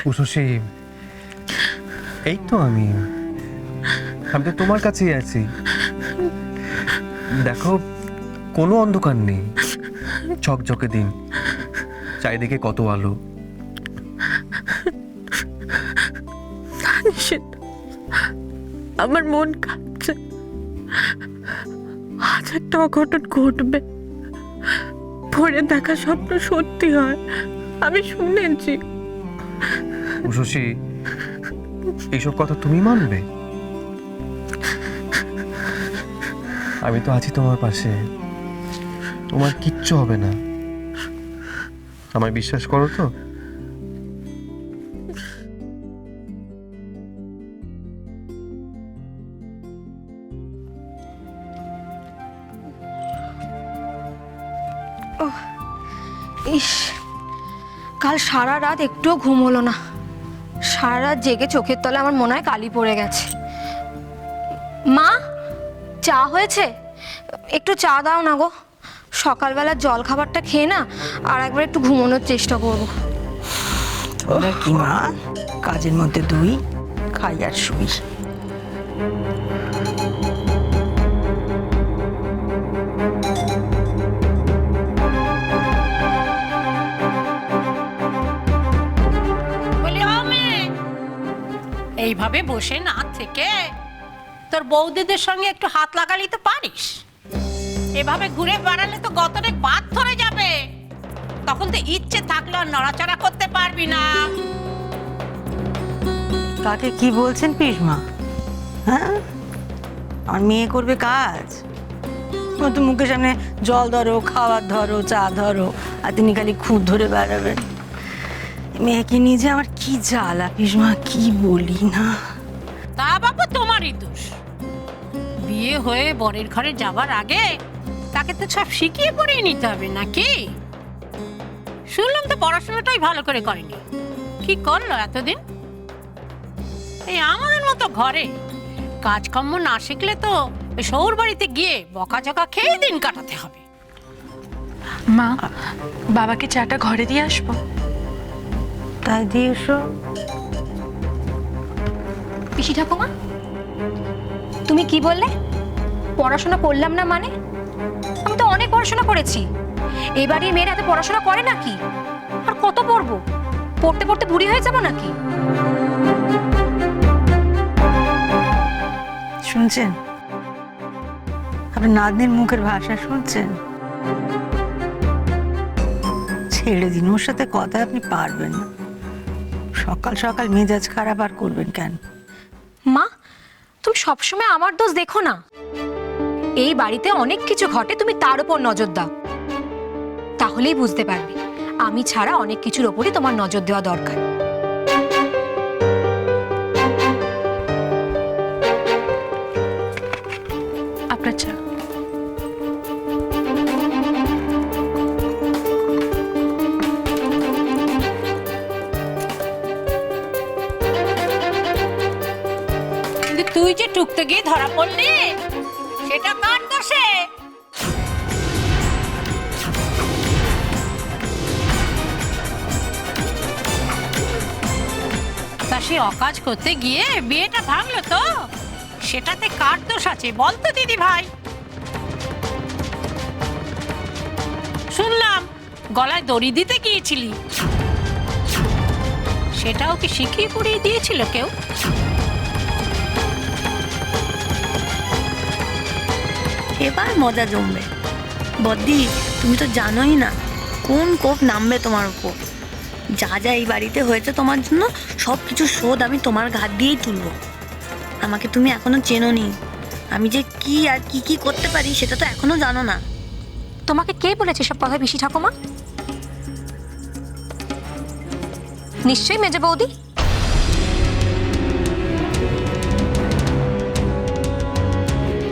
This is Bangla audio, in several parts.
উষসী, এই তো আমি তো তোমার কাছেই আছি। দেখো, কোনো অন্ধকার নেই, ঝকঝকে দিন, চারিদিকে কত আলো। আমার মন কাঁপছে, আজ একটা অঘটন ঘটবে। ভোরে দেখা স্বপ্ন সত্যি হয়, আমি শুনেছি। উষসী, এইসব কথা তুমি মানবে? আমি তো আছি তোমার পাশে, তোমার কিচ্ছু হবে না, আমায় বিশ্বাস করো তো? ইস, কাল সারা রাত একটুও ঘুম হলো না। সারা রাত জেগে চোখের তলে আমার মনে হয় কালি পড়ে গেছে। মা, চা হয়েছে? একটু চা দাও না গো। সকালবেলা জল খাবারটা খেয়ে না আর একবার একটু ঘুমানোর চেষ্টা করবো। তোরা কি মা, কাজের মধ্যে দুই, খাই আর শুই। এইভাবে বসে না থেকে তোর বৌদিদের সঙ্গে একটু হাত লাগালি তো পারিস। এভাবে ঘুরে বেড়ালে তো গতরে বাদ ধরে যাবে, তখন তো ইচ্ছে থাকলেও নড়াচড়া করতে পারবি না। কাকে কি বলছেন পিসমা? হ্যাঁ, আমার মেয়ে করবে কাজ? তো মুখের সামনে জল ধরো, খাবার ধরো, চা ধরো, আর তিনি খালি খুদ ধরে বেড়াবেন। মেয়েকে নিয়ে যে আমার কি জ্বালা পিসমা, কি বলি না। তা বাবা তোমারই দোষ। বিয়ে হয়ে বরের ঘরে যাবার আগে তাকে তো সব শিখিয়ে পড়িয়ে নিতে হবে নাকি? শুনলাম তো পড়াশোনাটাই ভালো করে করেনি। কি করলো এতদিন? এই আমাদের মতো ঘরে কাজকর্ম না শিখলে তো শহর বাড়িতে গিয়ে বকাঝকা খেয়ে দিন কাটাতে হবে। মা, বাবাকে চাটা ঘরে দিয়ে আসবো? তাই দিয়ে এসো। পিসি ঠাকুমা, তুমি কি বললে? পড়াশোনা করলাম না মানে? আমি তো অনেক পড়াশোনা করেছি। এবারে মেয়েরা এত পড়াশোনা করে নাকি? আর কত পড়বো? পড়তে পড়তে বুড়ি হয়ে যাবো নাকি? শুনছেন? আপনার নাতনির মুখের ভাষা শুনছেন? ছেড়ে দিন, ওর সাথে কথা আপনি পারবেন না। সকাল সকাল মেজাজ খারাপ আর করবেন কেন? মা, তুমি সবসময় আমার দোষ দেখো না। এই বাড়িতে অনেক কিছু ঘটে, তুমি তার উপর নজর দাও। তাহলেই বুঝতে পারবে আমি ছাড়া অনেক কিছুর ওপরই তোমার নজর দেওয়া দরকার। আপনার চা। কিন্তু তুই যে টুকতে গিয়ে ধরা পড়লি, সেটা কার দোষে? তা সে অকাজ করতে গিয়ে বিয়েটা ভাঙলো তো, সেটাতে কার দোষ আছে বল তো দিদি ভাই? শুনলাম গলায় দড়ি দিতে গিয়েছিলি, সেটাও কি শিখিয়ে পড়িয়ে দিয়েছিল কেউ? এবার মজা জমবে। বদ্দি, তুমি তো জানোই না কোন কোপ নামবে তোমার উপর। যা যা এই বাড়িতে হয়েছে তোমার জন্য, সব কিছু শোধ আমি তোমার ঘাট দিয়েই তুলবো। আমাকে তুমি এখনো চেনোনি, আমি যে কি আর কি কি করতে পারি সেটা তো এখনো জানো না। তোমাকে কে বলেছে সব কথা পিসি ঠাকুমা? নিশ্চয়ই মেজে বৌদি।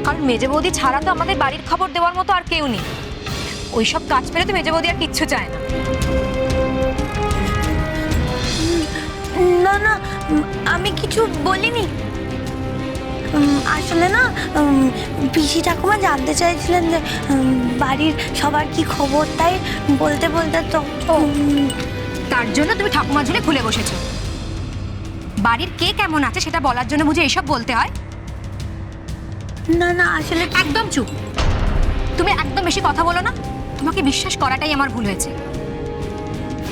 কারণ মেজে বৌদি ছাড়া তো আমাদের বাড়ির খবর দেওয়ার মতো আর কেউ নেই। ওইসব কাজ পেলে তো মেজে বৌদি আর কিচ্ছু চায় না। না না, আমি কিছু বলিনি। আসলে না পিসি ঠাকুমা জানতে চাইছিলেন যে বাড়ির সবার কি খবর, তাই বলতে বলতে তো তার জন্য তুমি ঠাকুমা ঝুলে খুলে বসেছো? বাড়ির কে কেমন আছে সেটা বলার জন্য বুঝে এইসব বলতে হয়? না না আসলে একদম চুপ। তুমি একদম বেশি কথা বলো না। তোমাকে বিশ্বাস করাটাই আমার ভুল হয়েছে।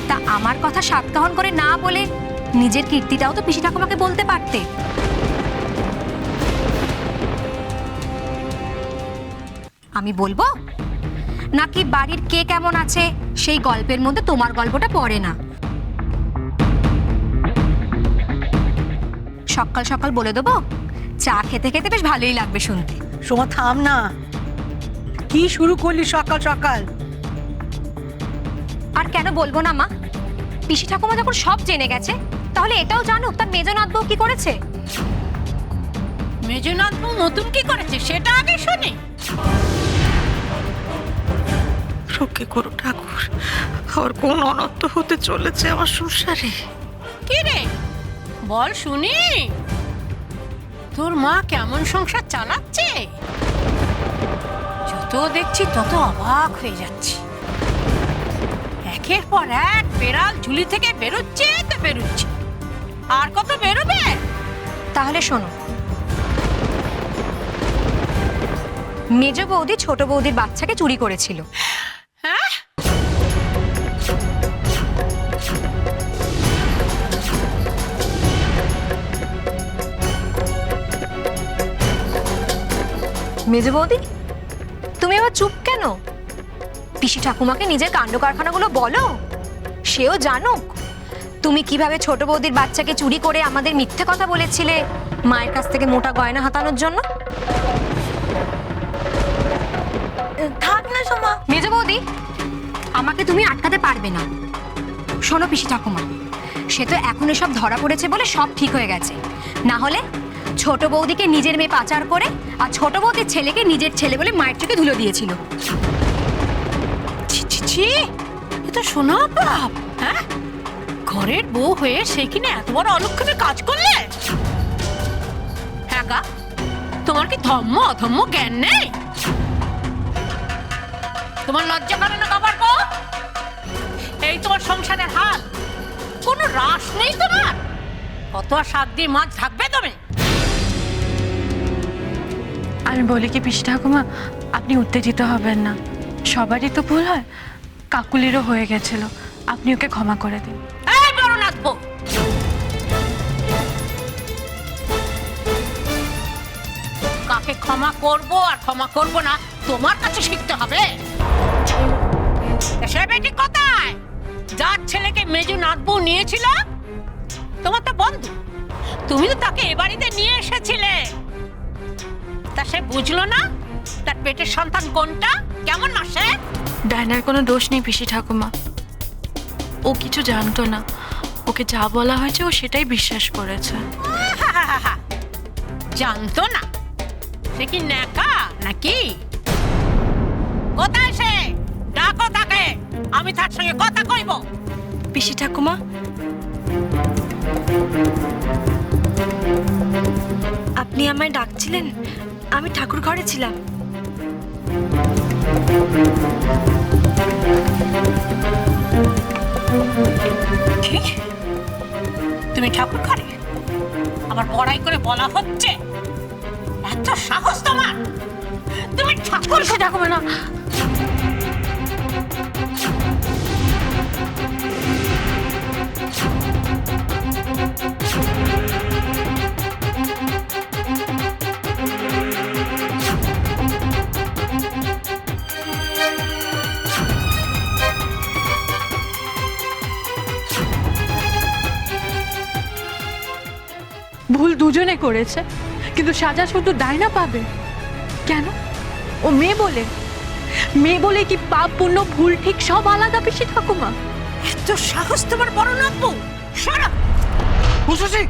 তা আমার কথা সাতকাহন করে না বলে নিজের কীর্তিটাও তো পিসি ঠাকুমাকে বলতে পারতে। আমি বলবো নাকি বাড়ির কে কেমন আছে সেই গল্পের মধ্যে তোমার গল্পটা পড়ে না? সকাল সকাল বলে দেবো, চা খেতে খেতে বেশ ভালোই লাগবে শুনতে। সোমা থাম না, কি শুরু করলি সকাল সকাল? আর কেন বলবো না মা? পিসি ঠাকুমা যখন সব জেনে গেছে তাহলে এটাও জানুক তার মেজনাথ বউ কি করেছে। মেজনাথ বউ নতুন কি করেছে সেটা আগে শুনি। রক্ষে করো ঠাকুর, আর কোন অনর্থ হতে চলেছে আমার সংসারে। কি রে বল শুনি, তোর মা কেমন সংসার চালাচ্ছে? যত দেখছি তত অবাক হয়ে যাচ্ছি। একের পর এক বেড়াল ঝুলি থেকে বেরোচ্ছে তো বেরোচ্ছে, আর কত বেরোবে? তাহলে শোনো, মেজ বৌদি ছোট বৌদির বাচ্চাকে চুরি করেছিল। হ্যাঁ, মেজ বৌদি তুমি আবার চুপ কেন? পিসি ঠাকুমাকে নিজের কাণ্ড কারখানাগুলো বলো, সেও জানুক তুমি কিভাবে ছোট বৌদির বাচ্চাকে চুরি করে আমাদের মিথ্যে কথা বলেছিলে মায়ের কাছ থেকে মোটা গয়না হাতানোর জন্য। থাক না সোমা। মেজ বৌদি আমাকে তুমি আটকাতে পারবে না। শোনো পিসি ঠাকুমা, সে তো এখন এসব ধরা পড়েছে বলে সব ঠিক হয়ে গেছে, না হলে ছোট বৌদিকে নিজের মেয়ে পাচার করে আর ছোট বৌদির ছেলেকে নিজের ছেলে বলে মায়ের চোখে ধুলো দিয়েছিল। ছি ছি ছি, এ তো শোনা বাপ। হ্যাঁ, ঘরের বউ হয়ে সে কিনা এত বড় অলক্ষণের কাজ করলে? হ্যাঁ গা, তোমার কি ধম্ম অধম্ম জ্ঞান নেই? তোমার লজ্জা করে না বাবার বউ? এই তোমার সংসারের হাল, কোনো রাস নেই তোমার? কত আর শাক দিয়ে মাছ থাকবে তুমি? আমি বলি কি পিসি ঠাকুমা, আপনি উত্তেজিত হবেন না। সবারই তো ভুল হয়, কাকুলিরও হয়ে গেছিল। আপনি ওকে ক্ষমা করে দিন। এই বড় নাথবো, কাকে ক্ষমা করব আর ক্ষমা করব না তোমার কাছে শিখতে হবে। সে বেটি কোথায়? যার ছেলেকে মেজু নাথবু নিয়েছিল, তোমার তো বন্ধু, তুমি তো তাকে এ বাড়িতে নিয়ে এসেছিলে। তা সে বুঝলো না তার পেটের সন্তান কোনটা, কেমন মাসে? ডায়নার কোনো দোষ নেই পিসি ঠাকুমা, ও কিছু জানতো না। ওকে যা বলা হয়েছে ও সেটাই বিশ্বাস করেছে। জানতো না? সে কি ন্যাকা নাকি? কোথায় সে? ডাকো তাকে, আমি তার সঙ্গে কথা কইব। পিসি ঠাকুমা, আপনি আমায় ডাকছিলেন? আমি ঠাকুর ঘরে ছিলাম। কি? তুমি ঠাকুর ঘরে? আবার বড়াই করে বলা হচ্ছে? এত সাহস তোমার? তুমি ঠাকুর পিসি ঠাকুমা না, ভুল দুজনে করেছে, কিন্তু সাজা শুধু ডায়না পাবে কেন? ও মেয়ে বলে? মেয়ে বলে কি পাপ পুণ্য ভুল ঠিক সব আলাদা পিসি ঠাকুমা? এত সাহস তোমার বড় নাকবো? সরা! বুঝেছি